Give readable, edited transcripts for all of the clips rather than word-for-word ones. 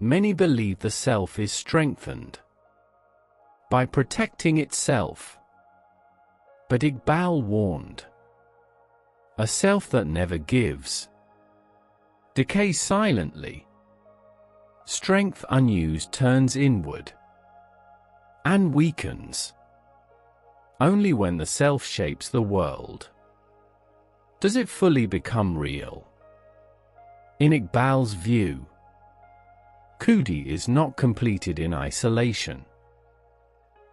Many believe the self is strengthened by protecting itself. But Iqbal warned, a self that never gives decays silently. Strength unused turns inward and weakens. Only when the self shapes the world does it fully become real. In Iqbal's view, Khudi is not completed in isolation.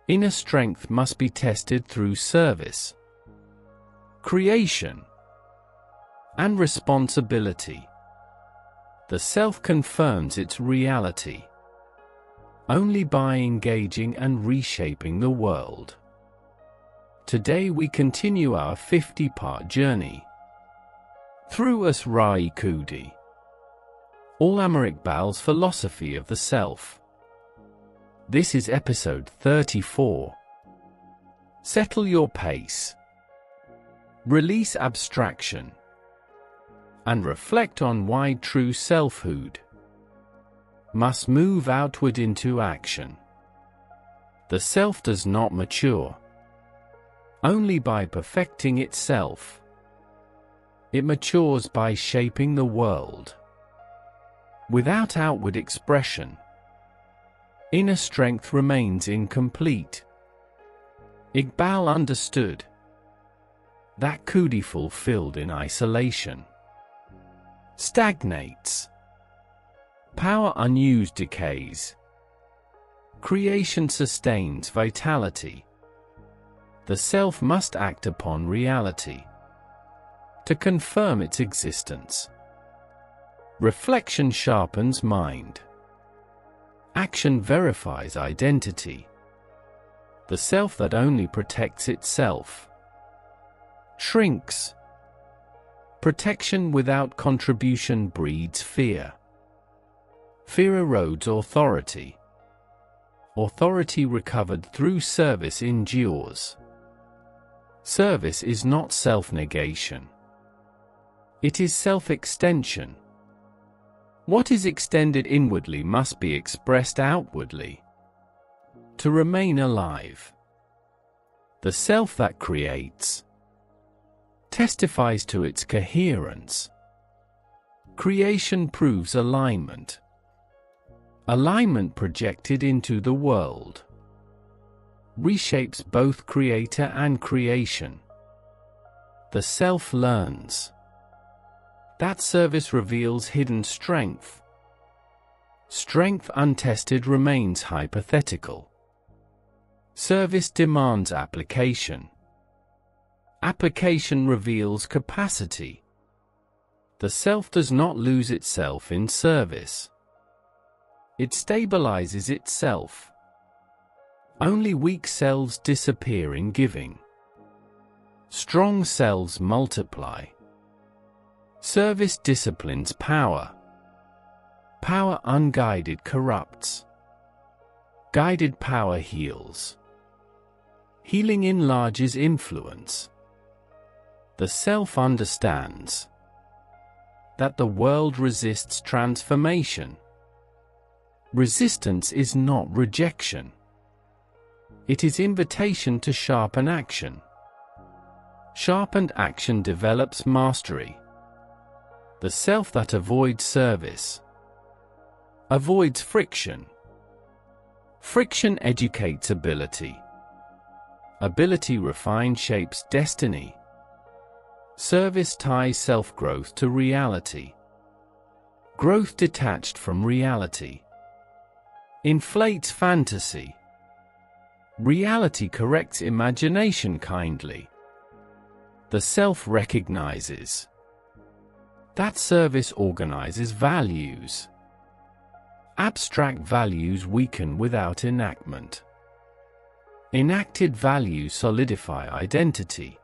Inner strength must be tested through service, creation, and responsibility. The self confirms its reality only by engaging and reshaping the world. Today we continue our 50-part journey through Asrar-e Khudi, Allama Iqbal's philosophy of the self. This is episode 34. Settle your pace, release abstraction, and reflect on why true selfhood must move outward into action. The self does not mature only by perfecting itself. It matures by shaping the world. Without outward expression, inner strength remains incomplete. Iqbal understood that Khudi fulfilled in isolation stagnates. Power unused decays. Creation sustains vitality. The self must act upon reality to confirm its existence. Reflection sharpens mind. Action verifies identity. The self that only protects itself shrinks. Protection without contribution breeds fear. Fear erodes authority. Authority recovered through service endures. Service is not self-negation. It is self-extension. What is extended inwardly must be expressed outwardly to remain alive. The self that creates testifies to its coherence. Creation proves alignment. Alignment projected into the world reshapes both creator and creation. The self learns. That service reveals hidden strength. Strength untested remains hypothetical. Service demands application. Application reveals capacity. The self does not lose itself in service. It stabilizes itself. Only weak cells disappear in giving. Strong cells multiply. Service disciplines power. Power unguided corrupts. Guided power heals. Healing enlarges influence. The self understands that the world resists transformation. Resistance is not rejection. It is invitation to sharpen action. Sharpened action develops mastery. The self that avoids service avoids friction. Friction educates ability. Ability refined shapes destiny. Service ties self-growth to reality. Growth detached from reality inflates fantasy. Reality corrects imagination kindly. The self recognizes that service organizes values. Abstract values weaken without enactment. Enacted values solidify identity.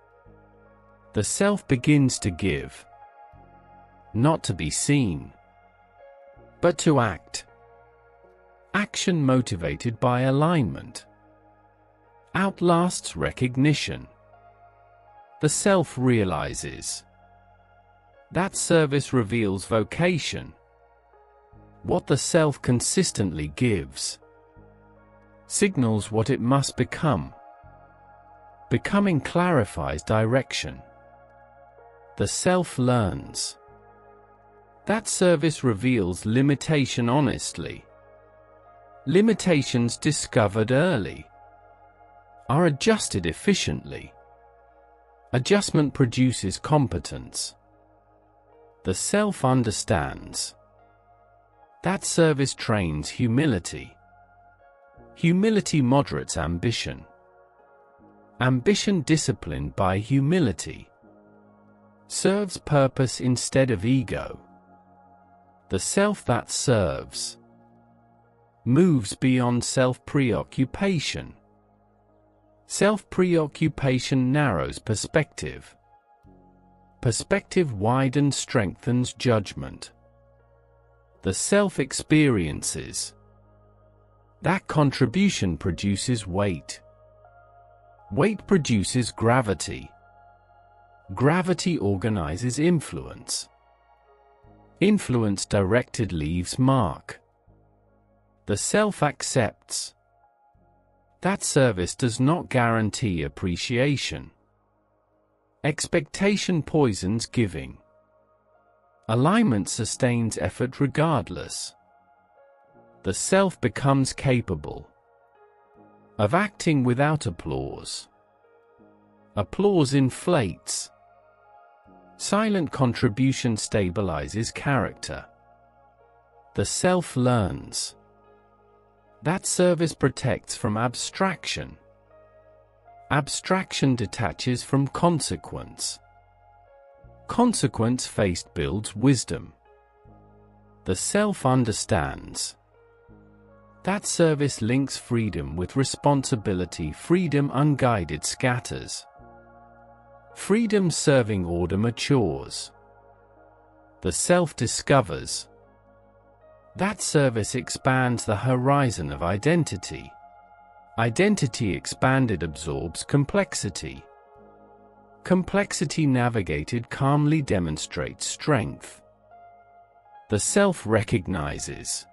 The self begins to give, not to be seen, but to act. Action motivated by alignment outlasts recognition. The self realizes that service reveals vocation. what the self consistently gives, signals what it must become. Becoming clarifies direction. The self learns. That service reveals limitation honestly. Limitations discovered early are adjusted efficiently. Adjustment produces competence. The self understands. That service trains humility. Humility moderates ambition. Ambition disciplined by humility serves purpose instead of ego. The self that serves moves beyond self-preoccupation. Self-preoccupation narrows perspective. Perspective widens, strengthens judgment. The self experiences. That contribution produces weight. Weight produces gravity. Gravity organizes influence. Influence directed leaves mark. The self accepts. That service does not guarantee appreciation. Expectation poisons giving. Alignment sustains effort regardless. The self becomes capable of acting without applause. Applause inflates. Silent contribution stabilizes character. The self learns. That service protects from abstraction. Abstraction detaches from consequence. Consequence faced builds wisdom. The self understands. That service links freedom with responsibility. Freedom unguided scatters. Freedom serving order matures. The self discovers. That service expands the horizon of identity. Identity expanded absorbs complexity. Complexity navigated calmly demonstrates strength. The self recognizes.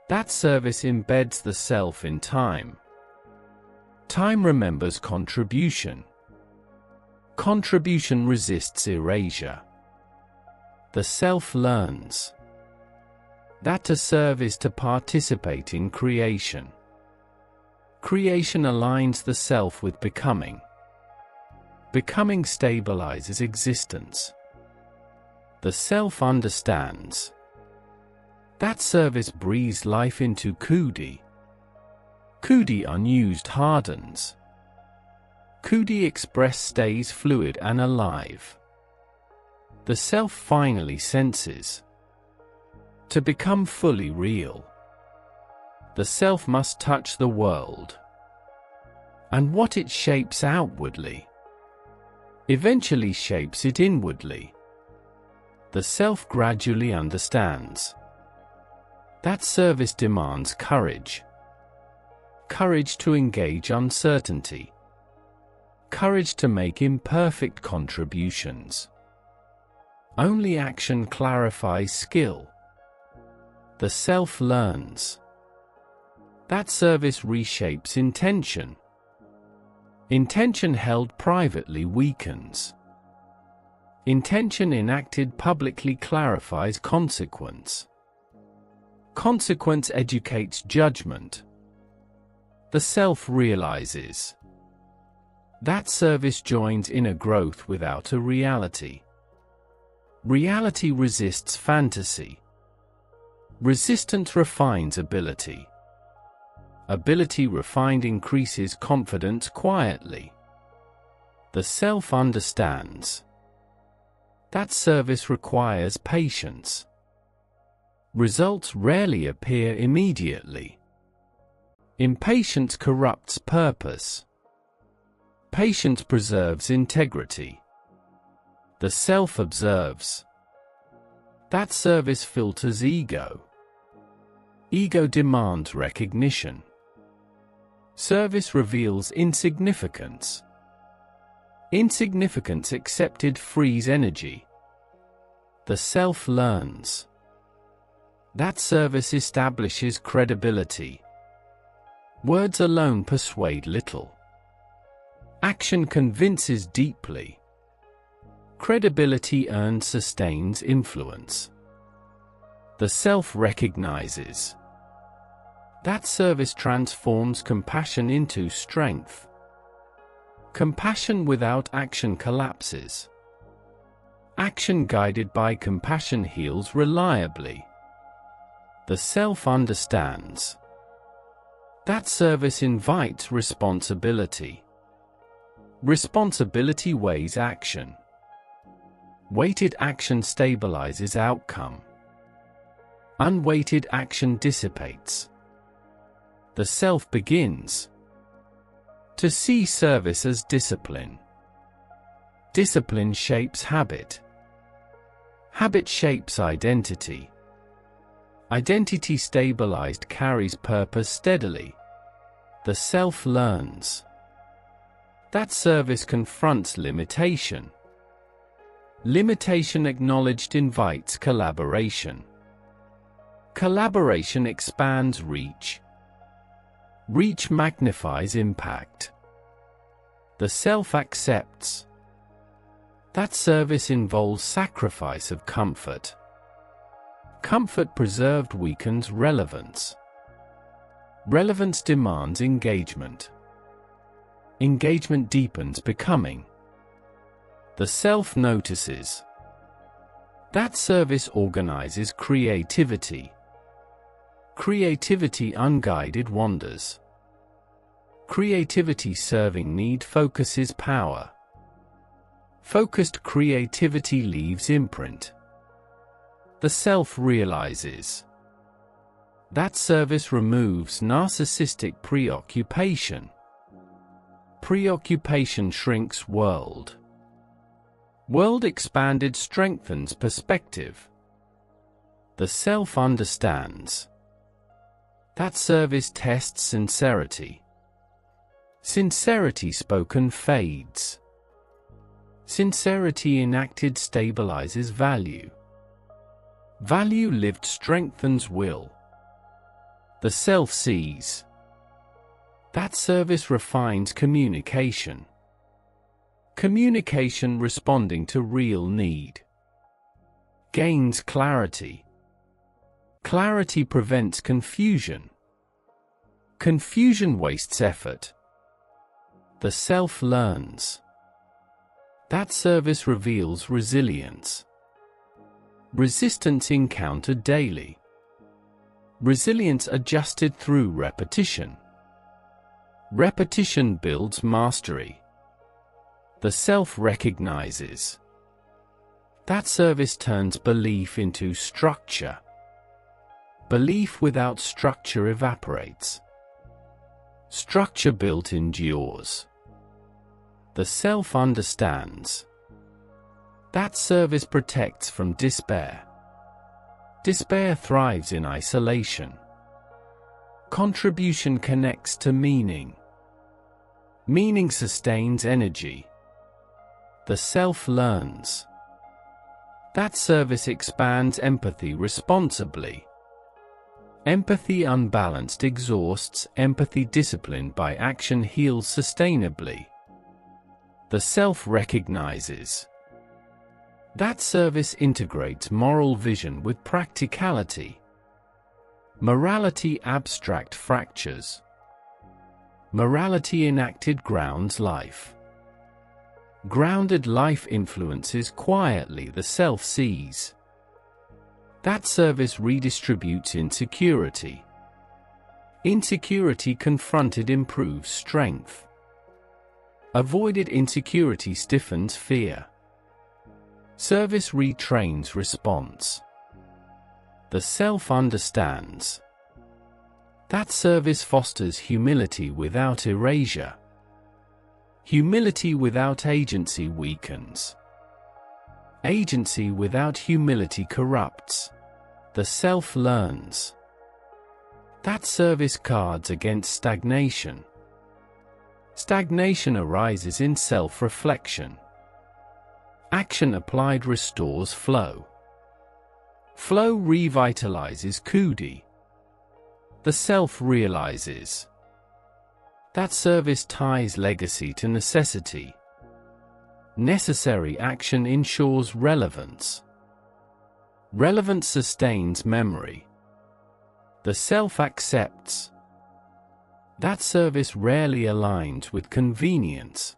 That service embeds the self in time. Time remembers contribution. Contribution resists erasure. The self learns. That to serve is to participate in creation. Creation aligns the self with becoming. Becoming stabilizes existence. The self understands. That service breathes life into Khudi. Khudi unused hardens. Khudi express stays fluid and alive. The self finally senses. To become fully real, the self must touch the world, and what it shapes outwardly eventually shapes it inwardly. The self gradually understands. That service demands courage. Courage to engage uncertainty. Courage to make imperfect contributions. Only action clarifies skill. The self learns. That service reshapes intention. Intention held privately weakens. Intention enacted publicly clarifies consequence. Consequence educates judgment. The self realizes. That service joins inner growth with outer reality. Reality resists fantasy. Resistance refines ability. Ability refined increases confidence quietly. The self understands. That service requires patience. Results rarely appear immediately. Impatience corrupts purpose. Patience preserves integrity. The self observes. That service filters ego. Ego demands recognition. Service reveals insignificance. Insignificance accepted frees energy. The self learns. That service establishes credibility. Words alone persuade little. Action convinces deeply. Credibility earned sustains influence. The self recognizes. That service transforms compassion into strength. Compassion without action collapses. Action guided by compassion heals reliably. The self understands. That service invites responsibility. Responsibility weighs action. Weighted action stabilizes outcome. Unweighted action dissipates. The self begins to see service as discipline. Discipline shapes habit. Habit shapes identity. Identity stabilized carries purpose steadily. The self learns. That service confronts limitation. Limitation acknowledged invites collaboration. Collaboration expands reach. Reach magnifies impact. The self accepts. That service involves sacrifice of comfort. Comfort preserved weakens relevance. Relevance demands engagement. Engagement deepens becoming. The self notices. That service organizes creativity. Creativity unguided wanders. Creativity serving need focuses power. Focused creativity leaves imprint. The self realizes. That service removes narcissistic preoccupation. Preoccupation shrinks world. World expanded strengthens perspective. The self understands. That service tests sincerity. Sincerity spoken fades. Sincerity enacted stabilizes value. Value lived strengthens will. The self sees. That service refines communication. Communication responding to real need. Gains clarity. Clarity prevents confusion. Confusion wastes effort. The self learns. That service reveals resilience. Resistance encountered daily. Resilience adjusted through repetition. Repetition builds mastery. The self recognizes. That service turns belief into structure. Belief without structure evaporates. Structure built endures. The self understands. That service protects from despair. Despair thrives in isolation. Contribution connects to meaning. Meaning sustains energy. The self learns. That service expands empathy responsibly. Empathy unbalanced exhausts. Empathy disciplined by action heals sustainably. The self recognizes. That service integrates moral vision with practicality. Morality abstract fractures. Morality enacted grounds life. Grounded life influences quietly. The self sees. That service redistributes insecurity. Insecurity confronted improves strength. Avoided insecurity stiffens fear. Service retrains response. The self understands. That service fosters humility without erasure. Humility without agency weakens. Agency without humility corrupts. The self learns. That service guards against stagnation. Stagnation arises in self-reflection. Action applied restores flow. Flow revitalizes Khudi. The self realizes that service ties legacy to necessity. Necessary action ensures relevance. Relevance sustains memory. The self accepts that service rarely aligns with convenience.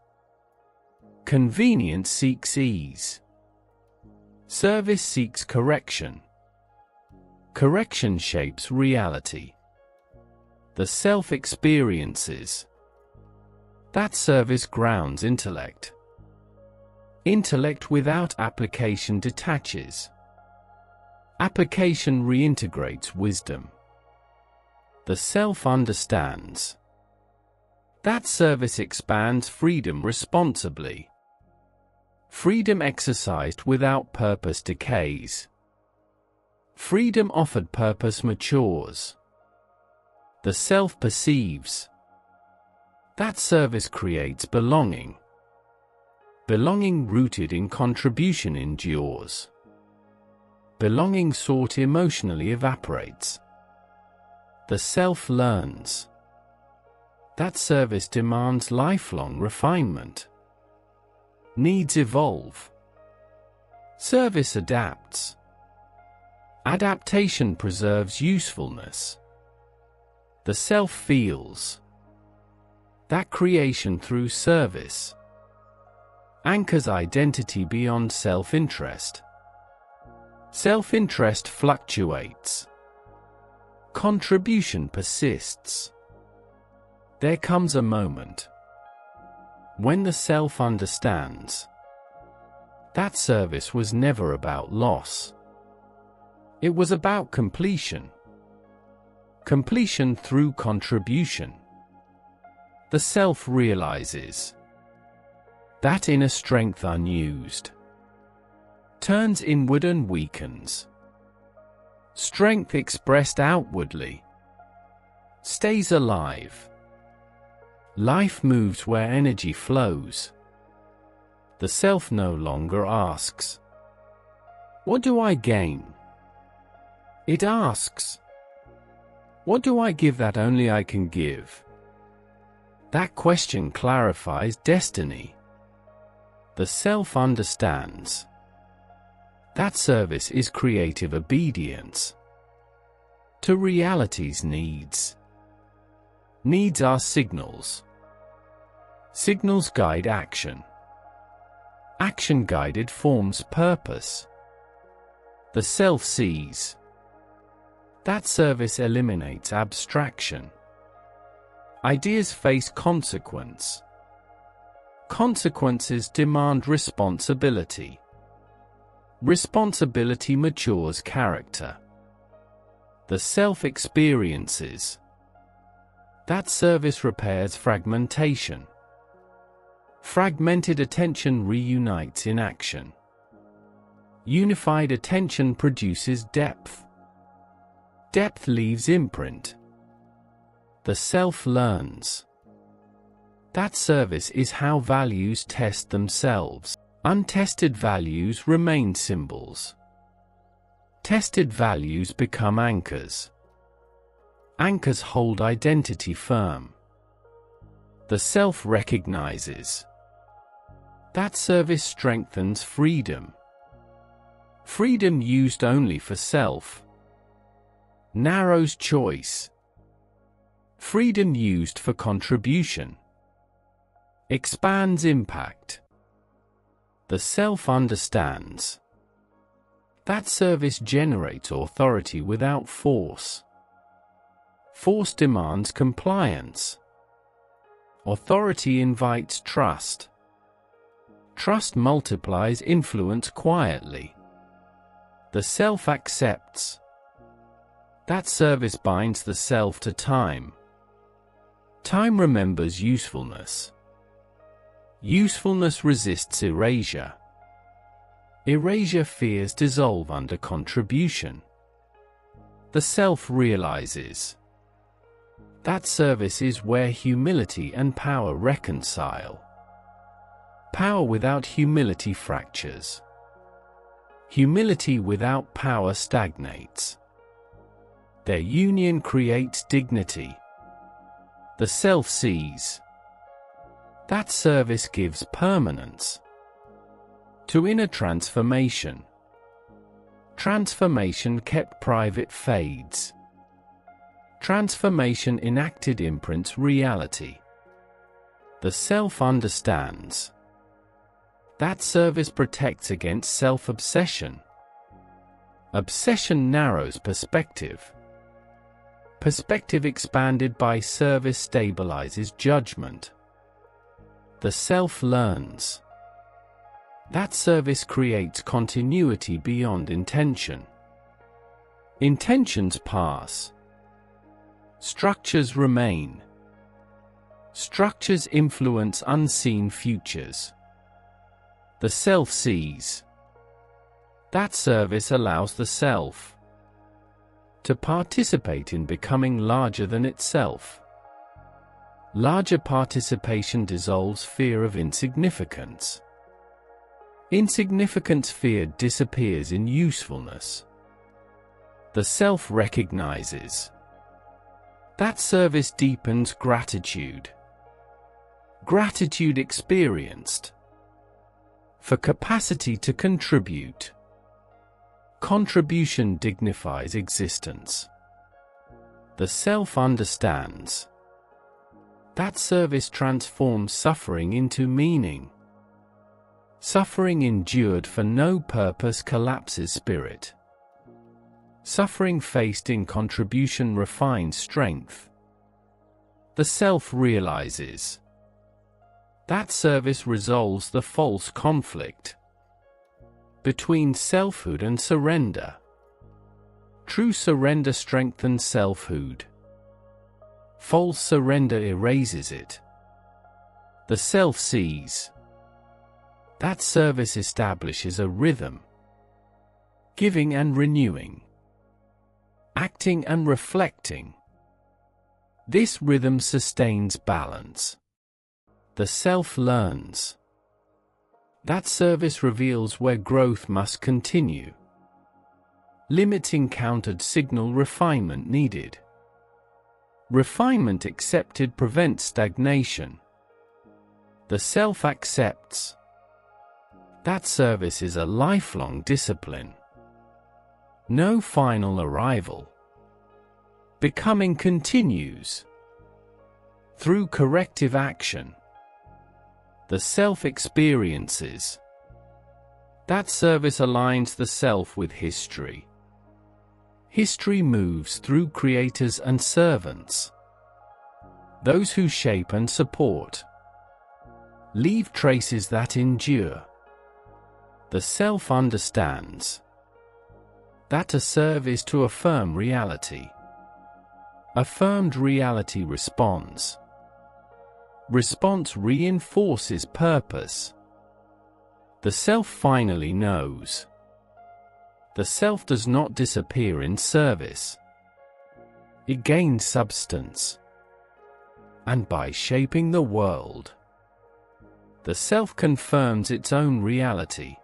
Convenience seeks ease. Service seeks correction. Correction shapes reality. The self experiences that service grounds intellect. Intellect without application detaches. Application reintegrates wisdom. The self understands that service expands freedom responsibly. Freedom exercised without purpose decays. Freedom offered purpose matures. The self perceives that service creates belonging. Belonging rooted in contribution endures. Belonging sought emotionally evaporates. The self learns that service demands lifelong refinement. Needs evolve. Service adapts. Adaptation preserves usefulness. The self feels that creation through service anchors identity beyond self-interest. Self-interest fluctuates. Contribution persists. There comes a moment when the self understands that service was never about loss. It was about completion. Completion through contribution. The self realizes that inner strength unused turns inward and weakens. Strength expressed outwardly stays alive. Life moves where energy flows. The self no longer asks, "What do I gain?" It asks, "What do I give that only I can give?" That question clarifies destiny. The self understands that service is creative obedience to reality's needs. Needs are signals. Signals guide action. Action-guided forms purpose. The self sees that service eliminates abstraction. Ideas face consequence. Consequences demand responsibility. Responsibility matures character. The self experiences that service repairs fragmentation. Fragmented attention reunites in action. Unified attention produces depth. Depth leaves imprint. The self learns that service is how values test themselves. Untested values remain symbols. Tested values become anchors. Anchors hold identity firm. The self recognizes that service strengthens freedom. Freedom used only for self narrows choice. Freedom used for contribution expands impact. The self understands that service generates authority without force. Force demands compliance. Authority invites trust. Trust multiplies influence quietly. The self accepts that service binds the self to time. Time remembers usefulness. Usefulness resists erasure. Erasure fears dissolve under contribution. The self realizes that service is where humility and power reconcile. Power without humility fractures. Humility without power stagnates. Their union creates dignity. The self sees. That service gives permanence to inner transformation. Transformation kept private fades. Transformation enacted imprints reality. The self understands. That service protects against self-obsession. Obsession narrows perspective. Perspective expanded by service stabilizes judgment. The self learns. That service creates continuity beyond intention. Intentions pass. Structures remain. Structures influence unseen futures. The self sees. That service allows the self to participate in becoming larger than itself. Larger participation dissolves fear of insignificance. Insignificance fear disappears in usefulness. The self recognizes. That service deepens gratitude. Gratitude experienced for capacity to contribute. Contribution dignifies existence. The self understands. That service transforms suffering into meaning. Suffering endured for no purpose collapses spirit. Suffering faced in contribution refines strength. The self realizes. That service resolves the false conflict between selfhood and surrender. True surrender strengthens selfhood. False surrender erases it. The self sees. That service establishes a rhythm. Giving and renewing. Acting and reflecting. This rhythm sustains balance. The self learns. That service reveals where growth must continue. Limits encountered signal refinement needed. Refinement accepted prevents stagnation. The self accepts. That service is a lifelong discipline. No final arrival. Becoming continues. Through corrective action. The self experiences. That service aligns the self with history. History moves through creators and servants. Those who shape and support. Leave traces that endure. The self understands. That to serve is to affirm reality. Affirmed reality responds. Response reinforces purpose. The self finally knows. The self does not disappear in service. It gains substance. And by shaping the world, the self confirms its own reality.